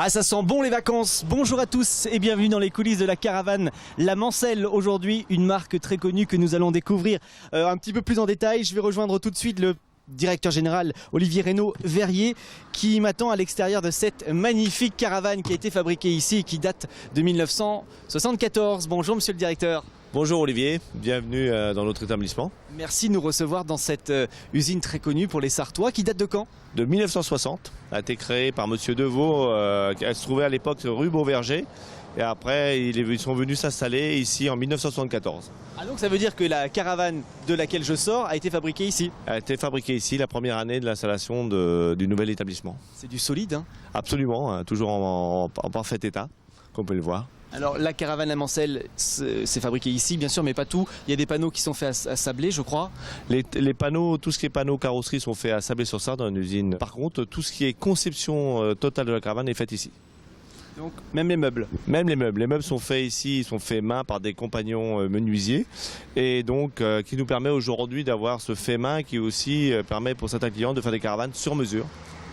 Ah, ça sent bon les vacances. Bonjour à tous et bienvenue dans les coulisses de la caravane La Mancelle. Aujourd'hui, une marque très connue que nous allons découvrir un petit peu plus en détail. Je vais rejoindre tout de suite le directeur général Olivier Reynaud-Verrier qui m'attend à l'extérieur de cette magnifique caravane qui a été fabriquée ici et qui date de 1974. Bonjour monsieur le directeur. Bonjour Olivier, bienvenue dans notre établissement. Merci de nous recevoir dans cette usine très connue pour les Sartois qui date de quand? De 1960, a été créée par monsieur Deveau, elle se trouvait à l'époque rue Beauverger. Et après, ils sont venus s'installer ici en 1974. Ah donc ça veut dire que la caravane de laquelle je sors a été fabriquée ici? Elle a été fabriquée ici la première année de l'installation du nouvel établissement. C'est du solide hein? Absolument, hein, toujours en parfait état, comme on peut le voir. Alors la caravane La Mancelle, c'est fabriqué ici bien sûr, mais pas tout. Il y a des panneaux qui sont faits à Sablé, je crois. Les panneaux, tout ce qui est panneaux carrosserie sont faits à Sablé-sur-Sarthe dans une usine. Par contre, tout ce qui est conception totale de la caravane est fait ici. Donc même les meubles? Même les meubles. Les meubles sont faits ici, ils sont faits main par des compagnons menuisiers. Et donc qui nous permet aujourd'hui d'avoir ce fait main qui aussi permet pour certains clients de faire des caravanes sur mesure.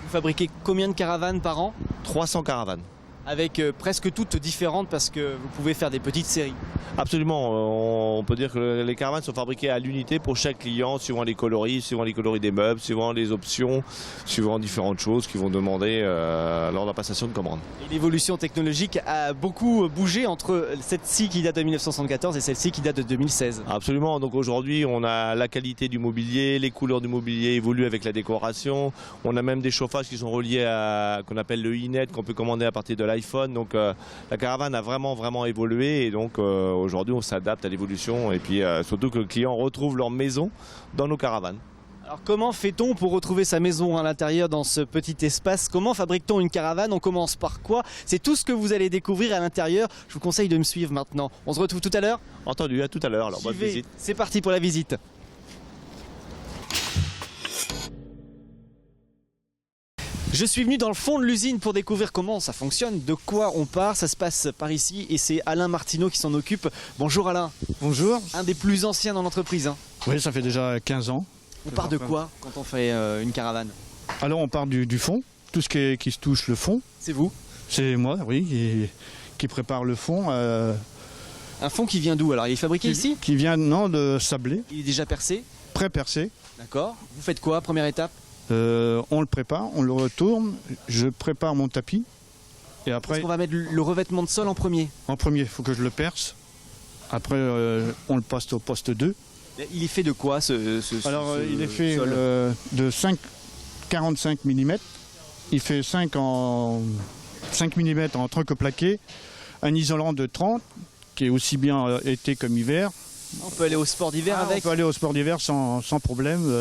Vous fabriquez combien de caravanes par an? 300 caravanes. Avec presque toutes différentes parce que vous pouvez faire des petites séries. Absolument, on peut dire que les caravanes sont fabriquées à l'unité pour chaque client, suivant les coloris des meubles, suivant les options, suivant différentes choses qu'ils vont demander lors de la passation de commande. L'évolution technologique a beaucoup bougé entre celle-ci qui date de 1974 et celle-ci qui date de 2016. Absolument, donc aujourd'hui on a la qualité du mobilier, les couleurs du mobilier évoluent avec la décoration, on a même des chauffages qui sont reliés à qu'on appelle le e-net qu'on peut commander à partir de l'iPhone, donc la caravane a vraiment évolué et donc aujourd'hui on s'adapte à l'évolution et puis surtout que le client retrouve leur maison dans nos caravanes. Alors comment fait-on pour retrouver sa maison à l'intérieur dans ce petit espace? Comment fabrique-t-on une caravane? On commence par quoi? C'est tout ce que vous allez découvrir à l'intérieur. Je vous conseille de me suivre maintenant. On se retrouve tout à l'heure? Entendu, à tout à l'heure, alors bonne visite. C'est parti pour la visite. Je suis venu dans le fond de l'usine pour découvrir comment ça fonctionne, de quoi on part. Ça se passe par ici et c'est Alain Martineau qui s'en occupe. Bonjour Alain. Bonjour. Un des plus anciens dans l'entreprise. Hein. Oui, ça fait déjà 15 ans. On part de quoi quand on fait une caravane? Alors on part du fond, tout ce qui se touche le fond. C'est vous? C'est moi, oui, qui prépare le fond. Un fond qui vient d'où alors? Il est fabriqué ici? Qui vient de Sablé. Il est déjà percé? Pré-percé. D'accord. Vous faites quoi, première étape? On le prépare, on le retourne, je prépare mon tapis. Et après, est-ce qu'on va mettre le revêtement de sol en premier? En premier, il faut que je le perce. Après, on le passe au poste 2. Il est fait de quoi Alors, il est fait sol de 45 mm. Il fait 5 mm en trunk plaqué. Un isolant de 30, qui est aussi bien été comme hiver. On peut aller au sport d'hiver avec? On peut aller au sport d'hiver sans problème,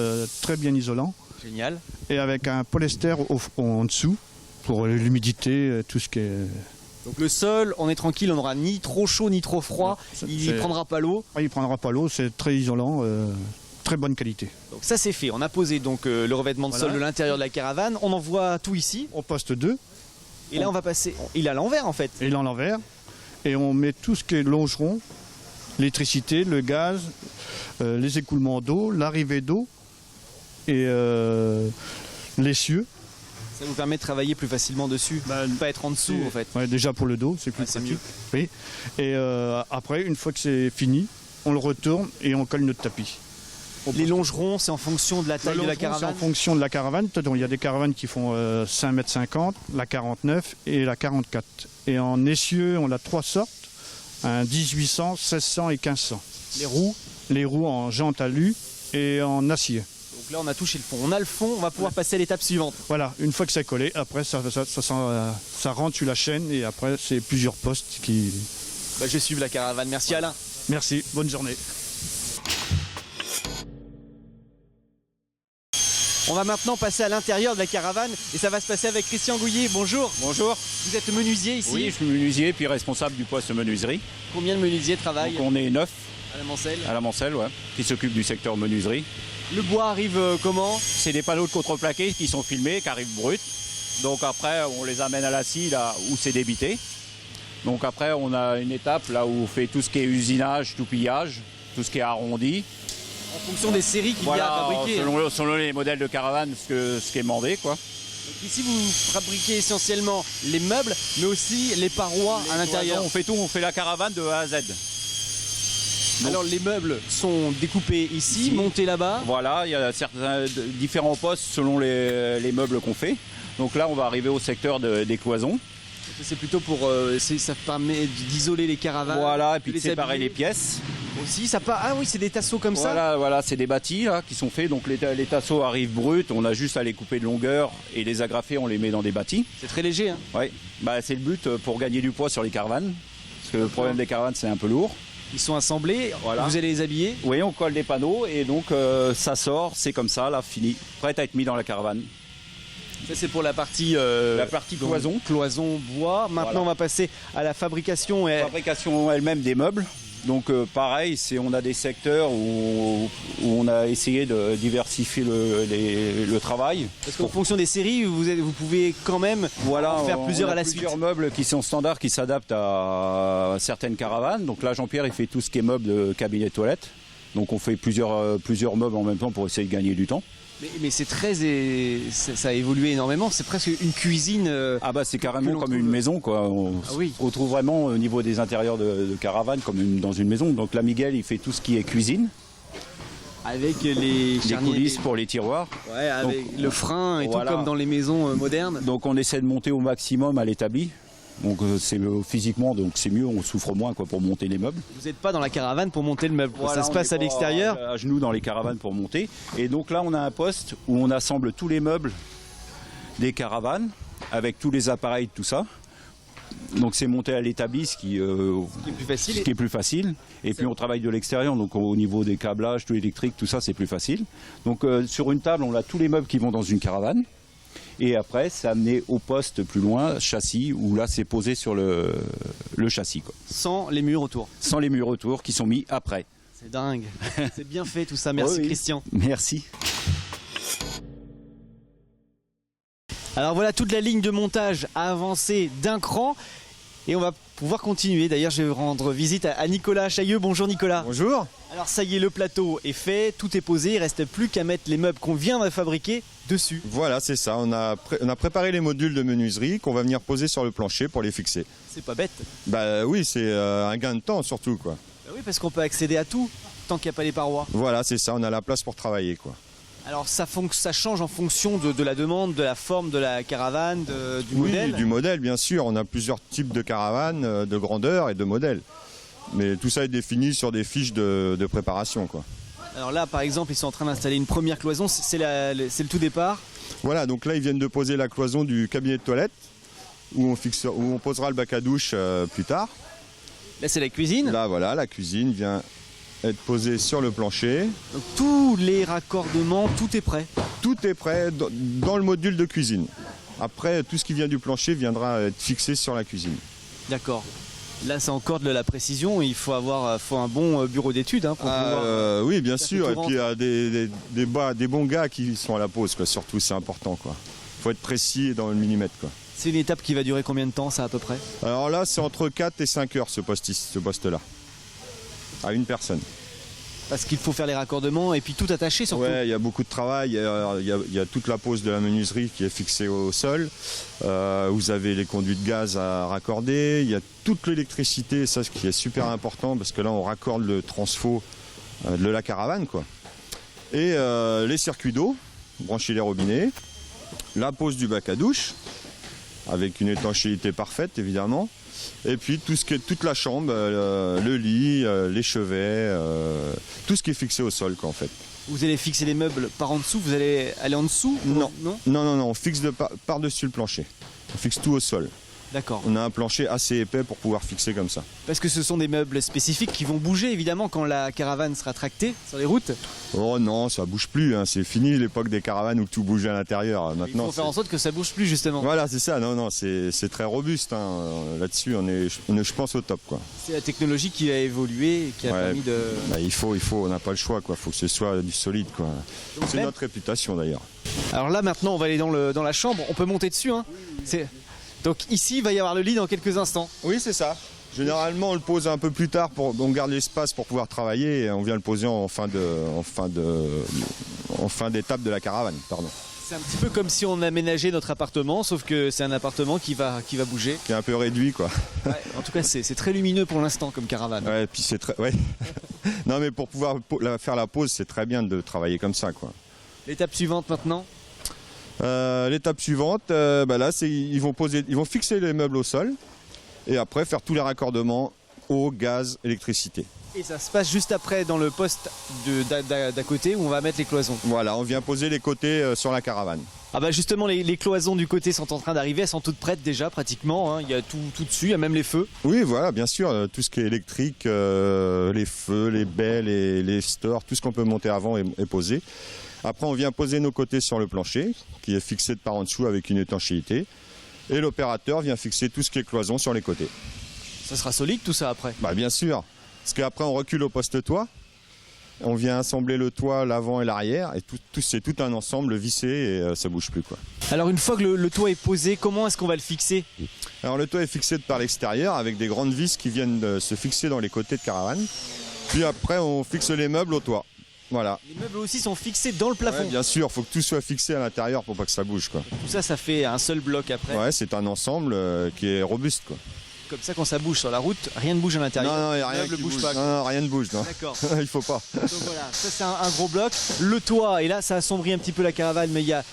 très bien isolant. Génial. Et avec un polyester en dessous pour l'humidité, tout ce qui est... Donc le sol, on est tranquille, on n'aura ni trop chaud ni trop froid, il ne prendra pas l'eau. Il ne prendra pas l'eau, c'est très isolant, très bonne qualité. Donc ça c'est fait, on a posé donc le revêtement de sol de l'intérieur de la caravane, on envoie tout ici. Au poste 2. Et là on va passer, il est à l'envers en fait. Il est à l'envers, et on met tout ce qui est longeron, l'électricité, le gaz, les écoulements d'eau, l'arrivée d'eau, et l'essieu. Ça vous permet de travailler plus facilement dessus, ne pas être en dessous en fait. Ouais, déjà pour le dos, c'est plus pratique. Mieux. Oui. Et après, une fois que c'est fini, on le retourne et on colle notre tapis. Les longerons, c'est en fonction de la taille de la caravane? C'est en fonction de la caravane. Il y a des caravanes qui font 5,50 m, la 49 et la 44. Et en essieu, on a 3 sortes, un 1800, 1600 et 1500. Les roues en jante alu et en acier. Donc là on a touché le fond, on a le fond, on va pouvoir passer à l'étape suivante. Voilà, une fois que c'est collé, après ça rentre sur la chaîne et après c'est plusieurs postes qui... Je vais suivre la caravane, merci Alain. Merci, bonne journée. On va maintenant passer à l'intérieur de la caravane et ça va se passer avec Christian Gouillet. Bonjour. Bonjour. Vous êtes menuisier ici? Oui, je suis menuisier puis responsable du poste menuiserie. Combien de menuisiers travaillent? Donc on est 9 à la Mancelle? À la Mancelle, ouais, qui s'occupe du secteur menuiserie. Le bois arrive comment? C'est des panneaux de contreplaqué qui sont filmés, qui arrivent bruts. Donc après, on les amène à la scie là où c'est débité. Donc après, on a une étape là où on fait tout ce qui est usinage, tout pillage, tout ce qui est arrondi. En fonction des séries qu'il y a à fabriquer. Selon les modèles de caravane, ce qui est demandé, quoi. Ici, vous fabriquez essentiellement les meubles, mais aussi les parois à l'intérieur. On fait tout, on fait la caravane de A à Z. Donc, alors les meubles sont découpés ici, montés là-bas. voilà, il y a différents postes selon les meubles qu'on fait. Donc là, on va arriver au secteur des cloisons. C'est plutôt pour... ça permet d'isoler les caravanes. Voilà, et puis de séparer habiller. les pièces. Aussi, ça part... Ah oui, c'est des tasseaux comme ça. Voilà, c'est des bâtis là, qui sont faits. Donc les tasseaux arrivent bruts, on a juste à les couper de longueur et les agrafer, on les met dans des bâtis. C'est très léger. Hein. Ouais. C'est le but pour gagner du poids sur les caravanes. Parce que le problème des caravanes, c'est un peu lourd. Ils sont assemblés, voilà. Vous allez les habiller. Oui, on colle des panneaux et donc ça sort, c'est comme ça, là, fini. Prêt à être mis dans la caravane. Ça c'est pour la partie cloison. Cloison, bois. Maintenant Voilà. on va passer à la fabrication. Fabrication elle-même des meubles. Donc pareil, on a des secteurs où on a essayé de diversifier le travail. Parce qu'en fonction des séries, vous pouvez quand même en faire plusieurs on a à la suite. plusieurs meubles qui sont standards, qui s'adaptent à certaines caravanes. Donc là, Jean-Pierre, il fait tout ce qui est meubles de cabinet de toilette. Donc on fait plusieurs meubles en même temps pour essayer de gagner du temps. Mais c'est ça a évolué énormément. C'est presque une cuisine. C'est carrément comme une maison, quoi. On se retrouve vraiment au niveau des intérieurs de caravane comme dans une maison. Donc là, Miguel, il fait tout ce qui est cuisine. Avec les coulisses pour les tiroirs. Ouais, avec le frein et voilà. tout comme dans les maisons modernes. Donc on essaie de monter au maximum à l'établi. Donc c'est physiquement, donc c'est mieux, on souffre moins pour monter les meubles. Vous n'êtes pas dans la caravane pour monter le meuble, voilà, ça se passe à l'extérieur. À genoux dans les caravanes pour monter. Et donc là on a un poste où on assemble tous les meubles des caravanes avec tous les appareils, tout ça. Donc c'est monté à l'établi, ce qui est plus facile. Et puis on travaille de l'extérieur, donc au niveau des câblages, tout électrique, tout ça c'est plus facile. Donc sur une table on a tous les meubles qui vont dans une caravane. Et après, c'est amené au poste plus loin, châssis, où là, c'est posé sur le châssis. Quoi. Sans les murs autour. Sans les murs autour, qui sont mis après. C'est dingue. C'est bien fait tout ça. Merci Christian. Merci. Alors voilà toute la ligne de montage a avancé d'un cran. Et on va pouvoir continuer. D'ailleurs, je vais rendre visite à Nicolas Chailleux. Bonjour Nicolas. Bonjour. Alors ça y est, le plateau est fait, tout est posé. Il ne reste plus qu'à mettre les meubles qu'on vient de fabriquer dessus. Voilà, c'est ça. On a préparé les modules de menuiserie qu'on va venir poser sur le plancher pour les fixer. C'est pas bête. Bah oui, c'est un gain de temps surtout, quoi. Bah oui, parce qu'on peut accéder à tout tant qu'il n'y a pas les parois. Voilà, c'est ça. On a la place pour travailler, quoi. Alors ça change en fonction de la demande, de la forme de la caravane, du modèle. Du modèle, bien sûr. On a plusieurs types de caravanes, de grandeur et de modèles. Mais tout ça est défini sur des fiches de préparation, quoi. Alors là, par exemple, ils sont en train d'installer une première cloison. C'est le tout départ. Voilà, donc là, ils viennent de poser la cloison du cabinet de toilette où on posera le bac à douche plus tard. Là, c'est la cuisine. Là, voilà, la cuisine vient être posée sur le plancher. Donc tous les raccordements, tout est prêt. Tout est prêt dans le module de cuisine. Après, tout ce qui vient du plancher viendra être fixé sur la cuisine. D'accord. Là, c'est encore de la précision. Il faut un bon bureau d'études pour pouvoir. Oui, bien sûr. Et puis il y a des bons gars qui sont à la pose, quoi. Surtout, c'est important, quoi. Faut être précis dans le millimètre, quoi. C'est une étape qui va durer combien de temps, ça, à peu près? Alors là, c'est entre 4 et 5 heures, ce poste-là. À une personne. Parce qu'il faut faire les raccordements et puis tout attacher surtout. Ouais, il y a beaucoup de travail. Il y a toute la pose de la menuiserie qui est fixée au sol. Vous avez les conduits de gaz à raccorder. Il y a toute l'électricité, ça ce qui est super important parce que là on raccorde le transfo de la caravane, quoi. Et les circuits d'eau, brancher les robinets, la pose du bac à douche avec une étanchéité parfaite évidemment. Et puis toute la chambre, le lit, les chevets, tout ce qui est fixé au sol, quoi, en fait. Vous allez fixer les meubles par en dessous, vous allez aller en dessous? Non, on fixe par-dessus le plancher. On fixe tout au sol. D'accord. On a un plancher assez épais pour pouvoir fixer comme ça. Parce que ce sont des meubles spécifiques qui vont bouger évidemment quand la caravane sera tractée sur les routes. Oh non, ça bouge plus, hein. C'est fini l'époque des caravanes où tout bougeait à l'intérieur. Il faut faire en sorte que ça bouge plus justement. Voilà, c'est ça. Non, c'est très robuste, hein. Là-dessus, on est, je pense, au top, quoi. C'est la technologie qui a évolué et qui a permis de... Bah, il faut, on n'a pas le choix, quoi. Il faut que ce soit du solide, quoi. C'est notre réputation d'ailleurs. Alors là maintenant on va aller dans la chambre, on peut monter dessus, hein. Donc ici il va y avoir le lit dans quelques instants. Oui, c'est ça. Généralement on le pose un peu plus tard, on garde l'espace pour pouvoir travailler et on vient le poser en fin d'étape de la caravane, pardon. C'est un petit peu comme si on aménageait notre appartement, sauf que c'est un appartement qui va bouger. Qui est un peu réduit, quoi. Ouais, en tout cas, c'est très lumineux pour l'instant comme caravane. Ouais, puis c'est très. Ouais. Non, mais pour pouvoir faire la pause, c'est très bien de travailler comme ça, quoi. L'étape suivante maintenant? L'étape suivante, là, ils vont fixer les meubles au sol et après faire tous les raccordements eau, gaz, électricité. Et ça se passe juste après dans le poste d'à côté où on va mettre les cloisons. Voilà, on vient poser les côtés sur la caravane. Ah bah justement, les cloisons du côté sont en train d'arriver, elles sont toutes prêtes déjà pratiquement, hein. Il y a tout dessus, il y a même les feux. Oui, voilà, bien sûr, tout ce qui est électrique, les feux, les baies, les stores, tout ce qu'on peut monter avant est posé. Après, on vient poser nos côtés sur le plancher, qui est fixé de par en dessous avec une étanchéité. Et l'opérateur vient fixer tout ce qui est cloison sur les côtés. Ça sera solide tout ça après? Bah, bien sûr, parce qu'après on recule au poste toit. On vient assembler le toit, l'avant et l'arrière, et c'est tout un ensemble vissé et ça bouge plus, quoi. Alors une fois que le toit est posé, comment est-ce qu'on va le fixer? Alors le toit est fixé de par l'extérieur avec des grandes vis qui viennent se fixer dans les côtés de caravane. Puis après on fixe les meubles au toit. Voilà. Les meubles aussi sont fixés dans le plafond. Ouais, bien sûr, il faut que tout soit fixé à l'intérieur pour pas que ça bouge, quoi. Tout ça, ça fait un seul bloc après. Ouais, c'est un ensemble qui est robuste, quoi. Comme ça, quand ça bouge sur la route, rien ne bouge à l'intérieur. Non, il n'y a rien Le meuble qui bouge bouge. pas. Non, rien ne bouge, non. D'accord. Il faut pas. Donc voilà, ça c'est un gros bloc. Le toit, et là ça assombrit un petit peu la caravane, mais il y a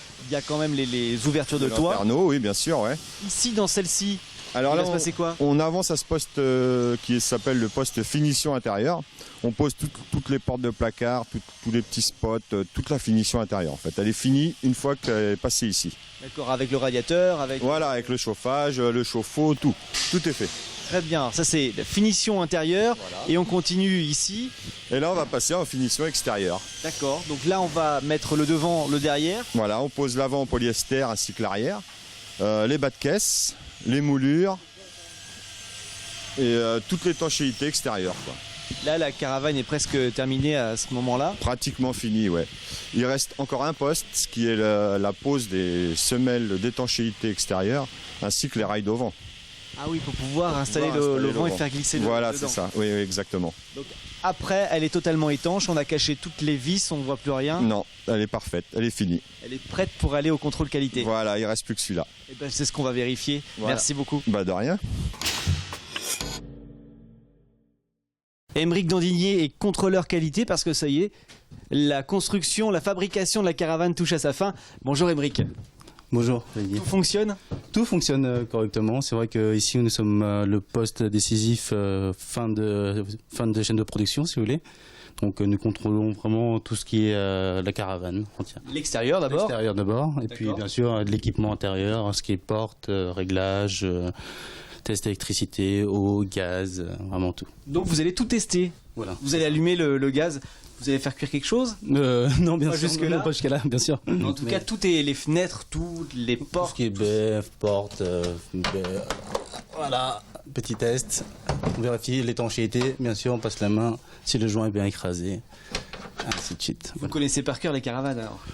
quand même les ouvertures de toit. Inferno, oui, bien sûr, ouais. Ici, dans celle-ci, Alors il là, va se passer quoi? on avance à ce poste qui s'appelle le poste finition intérieure. On pose toutes les portes de placard, tous les petits spots, toute la finition intérieure en fait. Elle est finie une fois qu'elle est passée ici. D'accord, avec le radiateur, avec... Voilà, avec le chauffage, le chauffe-eau, tout est fait. Très bien, ça c'est la finition intérieure, Voilà. et on continue ici. Et là, on va passer en finition extérieure. D'accord, donc là on va mettre le devant, le derrière. Voilà, on pose l'avant en polyester ainsi que l'arrière, les bas de caisse, les moulures et toute l'étanchéité extérieure, quoi. Là la caravane est presque terminée à ce moment-là. Pratiquement fini, ouais. Il reste encore un poste qui est la pose des semelles d'étanchéité extérieure ainsi que les rails d'auvent. Ah oui, pour pouvoir installer pouvoir le installer vent le et vent. faire glisser Voilà, le c'est ça. Oui, exactement. Donc après, elle est totalement étanche, on a caché toutes les vis, on ne voit plus rien. Non, elle est parfaite, elle est finie. Elle est prête pour aller au contrôle qualité. Voilà, il reste plus que celui-là. Et ben, c'est ce qu'on va vérifier. Voilà. Merci beaucoup. Bah de rien. Aymeric Dandinier est contrôleur qualité parce que ça y est, la construction, la fabrication de la caravane touche à sa fin. Bonjour Aymeric. Bonjour. Tout fonctionne? Tout fonctionne correctement. C'est vrai qu'ici nous sommes le poste décisif fin de chaîne de production, si vous voulez. Donc nous contrôlons vraiment tout ce qui est la caravane entière. L'extérieur d'abord? L'extérieur d'abord, et puis D'accord. bien sûr l'équipement intérieur, ce qui est porte, réglage, test d'électricité, eau, gaz, vraiment tout. Donc vous allez tout tester. Voilà. Vous allez allumer le gaz. Vous allez faire cuire quelque chose? Non, bien Pas sûr. jusque-là. Non, pas jusque-là, bien sûr. En tout cas, tout est les fenêtres, toutes les tout ce portes. qui est baie, porte, baie, voilà, petit test. On vérifie l'étanchéité, bien sûr, on passe la main si le joint est bien écrasé, ainsi de suite. Vous Voilà. connaissez par cœur les caravanes alors?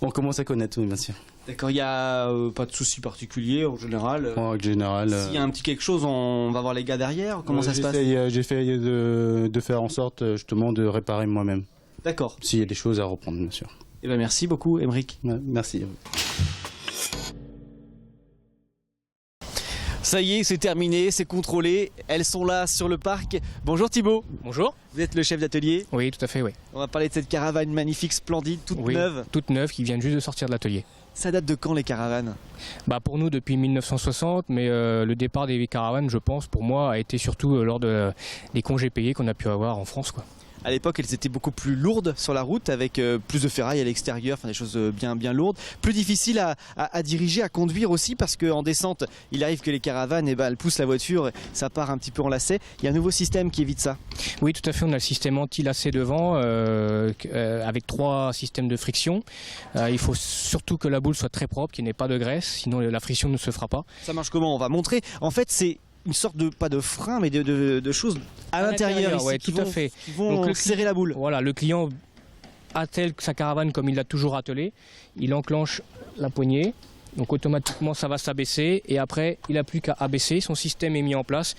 On commence à connaître, oui, bien sûr. D'accord, il n'y a pas de souci particulier en général. En règle générale. S'il y a un petit quelque chose, on va voir les gars derrière. Comment ça se passe? J'essaye de faire en sorte justement de réparer moi-même. D'accord. S'il y a des choses à reprendre, bien sûr. Eh ben merci beaucoup, Aymeric. Ouais, merci. Ça y est, c'est terminé, c'est contrôlé. Elles sont là sur le parc. Bonjour Thibaut. Bonjour. Vous êtes le chef d'atelier. Oui, tout à fait, oui. On va parler de cette caravane magnifique, splendide, toute Oui, neuve. toute neuve qui vient juste de sortir de l'atelier. Ça date de quand les caravanes? Bah pour nous depuis 1960, mais le départ des caravanes, je pense, pour moi, a été surtout lors des congés payés qu'on a pu avoir en France, quoi. À l'époque, elles étaient beaucoup plus lourdes sur la route, avec plus de ferraille à l'extérieur, enfin des choses bien lourdes. Plus difficiles à diriger, à conduire aussi, parce qu'en descente, il arrive que les caravanes, elles poussent la voiture, ça part un petit peu en lacet. Il y a un nouveau système qui évite ça. Oui, tout à fait, on a le système anti-lacet devant, avec 3 systèmes de friction. Il faut surtout que la boule soit très propre, qu'il n'y ait pas de graisse, sinon la friction ne se fera pas. Ça marche comment? On va montrer. En fait, c'est une sorte de, pas de frein, mais de choses à l'intérieur ici, ouais, qui tout à vont, fait. qui vont Donc, serrer la boule. Voilà, le client attelle sa caravane comme il l'a toujours attelé. Il enclenche la poignée Donc automatiquement ça va s'abaisser et après il n'a plus qu'à abaisser, son système est mis en place,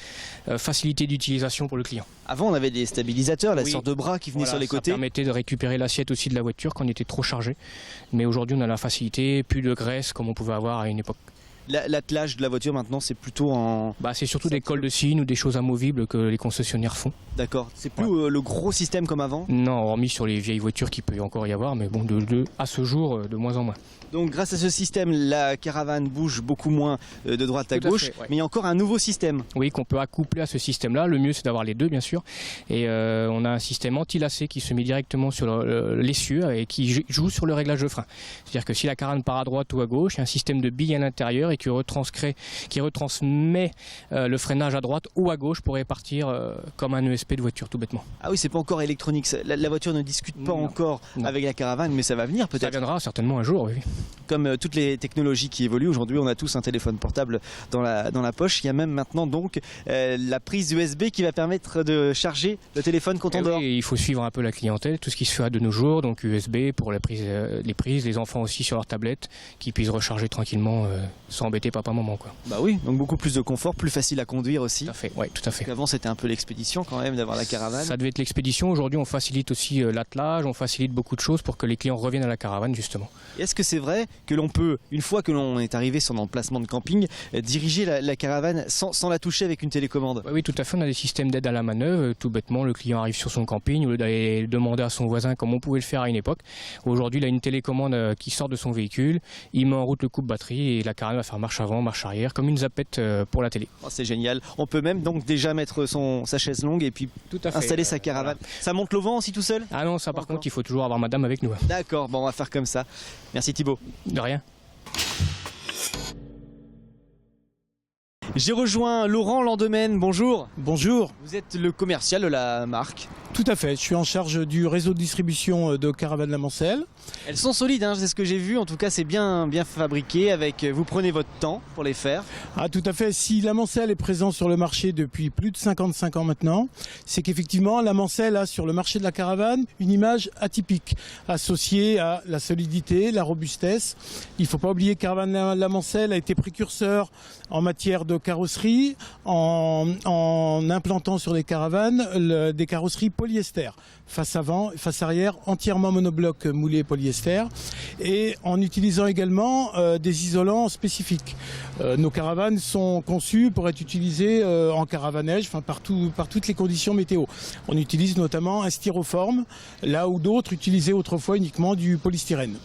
facilité d'utilisation pour le client. Avant on avait des stabilisateurs, la Oui. sorte de bras qui venaient Voilà, sur les côtés. Ça permettait de récupérer l'assiette aussi de la voiture quand on était trop chargé. Mais aujourd'hui on a la facilité, plus de graisse comme on pouvait avoir à une époque. L'attelage de la voiture maintenant c'est plutôt en... C'est surtout des cols de cygne ou des choses amovibles que les concessionnaires font. D'accord, c'est plus le gros système comme avant. Non, hormis sur les vieilles voitures qu'il peut encore y avoir, mais bon, à ce jour, de moins en moins. Donc grâce à ce système, la caravane bouge beaucoup moins de droite à Tout à gauche, fait, ouais. mais il y a encore un nouveau système. Oui, qu'on peut accoupler à ce système-là. Le mieux, c'est d'avoir les deux, bien sûr. Et on a un système anti-lacet qui se met directement sur l'essieu et qui joue sur le réglage de frein. C'est-à-dire que si la caravane part à droite ou à gauche, il y a un système de billes à l'intérieur et qui retransmet le freinage à droite ou à gauche pour répartir comme un ESP de voiture, tout bêtement. Ah oui, c'est pas encore électronique, la voiture ne discute pas Non. encore Non. avec la caravane, mais ça va venir Ça peut-être. viendra certainement un jour, oui. Comme toutes les technologies qui évoluent, aujourd'hui on a tous un téléphone portable dans la poche. Il y a même maintenant donc la prise USB qui va permettre de charger le téléphone quand on dort. Oui, il faut suivre un peu la clientèle, tout ce qui se fait de nos jours, donc USB pour les prises, les enfants aussi sur leur tablette, qui puissent recharger tranquillement sans embêter papa-maman, quoi. Bah oui, donc beaucoup plus de confort, plus facile à conduire aussi. Tout à fait, ouais, tout à fait. Avant c'était un peu l'expédition quand même d'avoir la caravane. Ça devait être l'expédition. Aujourd'hui, on facilite aussi l'attelage, on facilite beaucoup de choses pour que les clients reviennent à la caravane, justement. Est-ce que c'est vrai que l'on peut, une fois que l'on est arrivé sur l'emplacement de camping, diriger la caravane sans la toucher avec une télécommande? Oui, tout à fait. On a des systèmes d'aide à la manœuvre. Tout bêtement, le client arrive sur son camping, au lieu d'aller demander à son voisin comme on pouvait le faire à une époque. Aujourd'hui, il a une télécommande qui sort de son véhicule, il met en route le coupe-batterie et la caravane va faire marche avant, marche arrière, comme une zapette pour la télé. Oh, c'est génial. On peut même donc déjà mettre sa chaise longue et puis Tout à fait. installer sa caravane. Ça monte l'auvent aussi tout seul? Ah non, ça par Encore. contre, il faut toujours avoir madame avec nous. D'accord, bon on va faire comme ça. Merci Thibaut. De rien. J'ai rejoint Laurent Landemaine, bonjour. Bonjour, Vous êtes le commercial de la marque. tout à fait. Je suis en charge du réseau de distribution de Caravane La Mancelle. Elles sont solides, hein, c'est ce que j'ai vu. En tout cas, c'est bien fabriqué. Vous prenez votre temps pour les faire. Ah, tout à fait. Si La Mancelle est présent sur le marché depuis plus de 55 ans maintenant, c'est qu'effectivement, La Mancelle a sur le marché de la caravane une image atypique, associée à la solidité, la robustesse. Il ne faut pas oublier que Caravane La Mancelle a été précurseur en matière de carrosserie, en implantant sur les caravanes des carrosseries polyester, face avant, face arrière, entièrement monobloc moulé polyester, et en utilisant également des isolants spécifiques. Nos caravanes sont conçues pour être utilisées en caravanège, enfin par toutes les conditions météo. On utilise notamment un styroforme, là où d'autres utilisaient autrefois uniquement du polystyrène.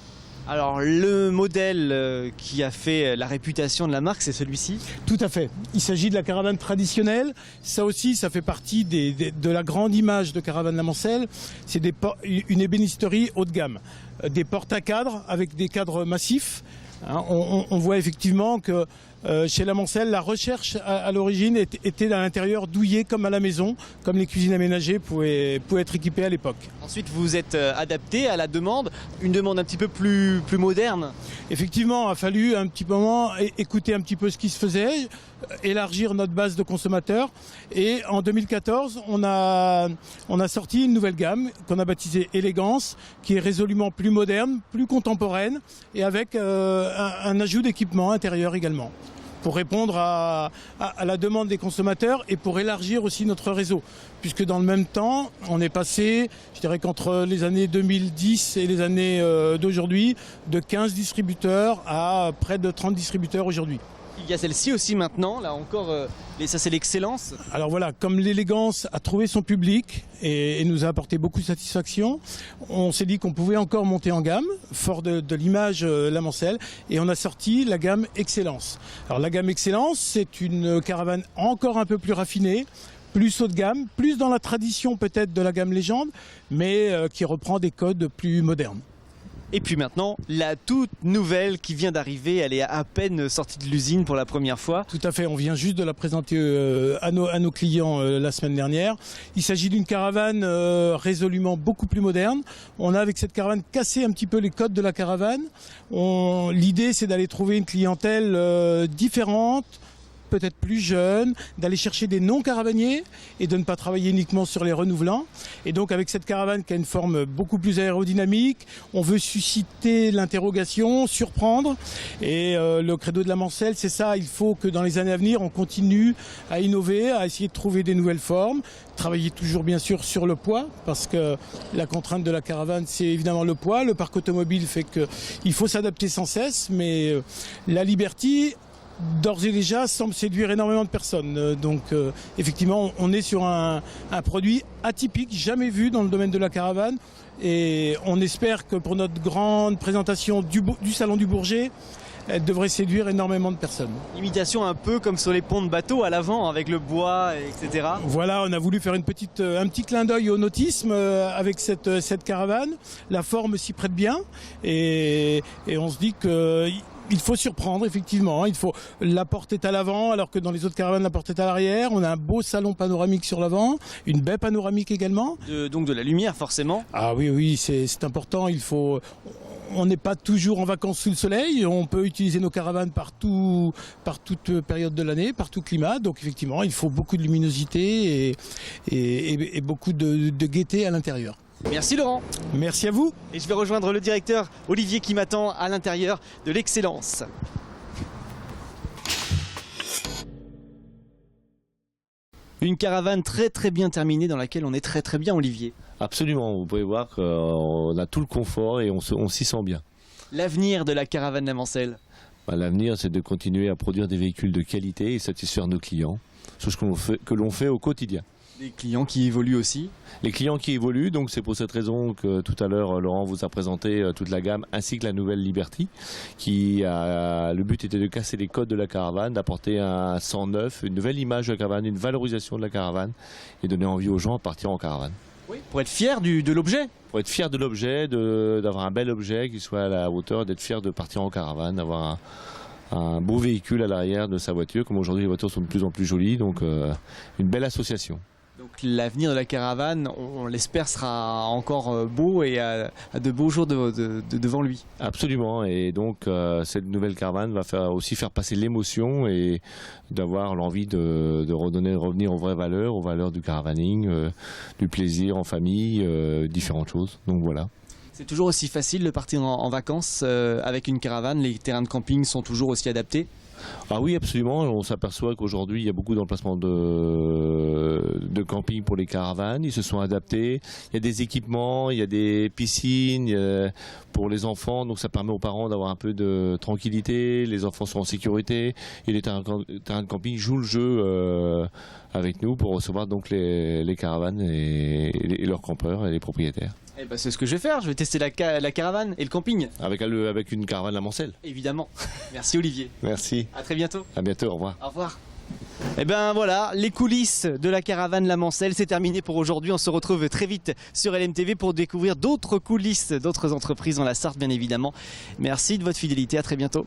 Alors, le modèle qui a fait la réputation de la marque, c'est celui-ci. Tout à fait. Il s'agit de la caravane traditionnelle. Ça aussi, ça fait partie de la grande image de Caravane La Mancelle. C'est une ébénisterie haut de gamme. Des portes à cadres avec des cadres massifs. Hein, on voit effectivement que chez La Mancelle, la recherche à l'origine était à l'intérieur douillet comme à la maison, comme les cuisines aménagées pouvaient être équipées à l'époque. Ensuite, vous êtes adapté à la demande, une demande un petit peu plus moderne. Effectivement, il a fallu un petit moment écouter un petit peu ce qui se faisait, élargir notre base de consommateurs. Et en 2014, on a sorti une nouvelle gamme qu'on a baptisée Élégance, qui est résolument plus moderne, plus contemporaine, et avec un ajout d'équipement intérieur également, pour répondre à la demande des consommateurs et pour élargir aussi notre réseau. Puisque dans le même temps, on est passé, je dirais qu'entre les années 2010 et les années d'aujourd'hui, de 15 distributeurs à près de 30 distributeurs aujourd'hui. Il y a celle-ci aussi maintenant, là encore, ça c'est l'excellence. Alors voilà, comme l'élégance a trouvé son public et nous a apporté beaucoup de satisfaction, on s'est dit qu'on pouvait encore monter en gamme, fort de l'image La Mancelle, et on a sorti la gamme Excellence. Alors la gamme Excellence, c'est une caravane encore un peu plus raffinée, plus haut de gamme, plus dans la tradition peut-être de la gamme Légende, mais qui reprend des codes plus modernes. Et puis maintenant, la toute nouvelle qui vient d'arriver, elle est à peine sortie de l'usine pour la première fois. Tout à fait, on vient juste de la présenter à nos clients la semaine dernière. Il s'agit d'une caravane résolument beaucoup plus moderne. On a avec cette caravane cassé un petit peu les codes de la caravane. L'idée c'est d'aller trouver une clientèle différente, peut-être plus jeunes, d'aller chercher des non-caravaniers et de ne pas travailler uniquement sur les renouvelants. Et donc avec cette caravane qui a une forme beaucoup plus aérodynamique, on veut susciter l'interrogation, surprendre. Et le credo de la Mancelle, c'est ça, il faut que dans les années à venir, on continue à innover, à essayer de trouver des nouvelles formes, travailler toujours bien sûr sur le poids, parce que la contrainte de la caravane, c'est évidemment le poids. Le parc automobile fait qu'il faut s'adapter sans cesse, mais la Liberty, d'ores et déjà, semble séduire énormément de personnes. Donc effectivement, on est sur un produit atypique, jamais vu dans le domaine de la caravane. Et on espère que pour notre grande présentation du Salon du Bourget, elle devrait séduire énormément de personnes. Imitation un peu comme sur les ponts de bateau à l'avant, avec le bois, etc. Voilà, on a voulu faire un petit clin d'œil au nautisme avec cette caravane. La forme s'y prête bien et on se dit que... Il faut surprendre, effectivement. La porte est à l'avant, alors que dans les autres caravanes, la porte est à l'arrière. On a un beau salon panoramique sur l'avant, une baie panoramique également. Donc de la lumière, forcément. Ah oui, c'est important. On n'est pas toujours en vacances sous le soleil. On peut utiliser nos caravanes par toute période de l'année, par tout climat. Donc effectivement, il faut beaucoup de luminosité et beaucoup de gaieté à l'intérieur. Merci Laurent. Merci à vous. Et je vais rejoindre le directeur Olivier qui m'attend à l'intérieur de l'Excellence. Une caravane très très bien terminée dans laquelle on est très très bien, Olivier. Absolument, vous pouvez voir qu'on a tout le confort et on s'y sent bien. L'avenir de la caravane La Mancelle? L'avenir, c'est de continuer à produire des véhicules de qualité et satisfaire nos clients, chose que l'on fait au quotidien. Des clients qui évoluent aussi. Les clients qui évoluent, donc c'est pour cette raison que tout à l'heure Laurent vous a présenté toute la gamme ainsi que la nouvelle Liberty, le but était de casser les codes de la caravane, d'apporter un sang neuf, une nouvelle image de la caravane, une valorisation de la caravane et donner envie aux gens de partir en caravane. Oui, pour être fier de l'objet. Pour être fier de l'objet, d'avoir un bel objet qui soit à la hauteur, d'être fier de partir en caravane, d'avoir un beau véhicule à l'arrière de sa voiture, comme aujourd'hui les voitures sont de plus en plus jolies, donc une belle association. Donc l'avenir de la caravane, on l'espère, sera encore beau et à de beaux jours devant lui. Absolument, et donc cette nouvelle caravane va aussi faire passer l'émotion et d'avoir l'envie de revenir aux vraies valeurs du caravaning, du plaisir en famille, différentes choses. Donc voilà. C'est toujours aussi facile de partir en vacances avec une caravane, les terrains de camping sont toujours aussi adaptés? Ah oui, absolument. On s'aperçoit qu'aujourd'hui, il y a beaucoup d'emplacements de camping pour les caravanes. Ils se sont adaptés. Il y a des équipements, il y a des piscines pour les enfants. Donc ça permet aux parents d'avoir un peu de tranquillité. Les enfants sont en sécurité. Et les terrains de camping jouent le jeu avec nous pour recevoir donc les caravanes et leurs campeurs et les propriétaires. Eh ben, c'est ce que je vais faire, je vais tester la caravane et le camping. Avec une caravane La Mancelle. Évidemment. Merci Olivier. Merci. À très bientôt. À bientôt, au revoir. Au revoir. Et ben voilà, les coulisses de la caravane La Mancelle, c'est terminé pour aujourd'hui. On se retrouve très vite sur LMTV pour découvrir d'autres coulisses, d'autres entreprises dans la Sarthe bien évidemment. Merci de votre fidélité, à très bientôt.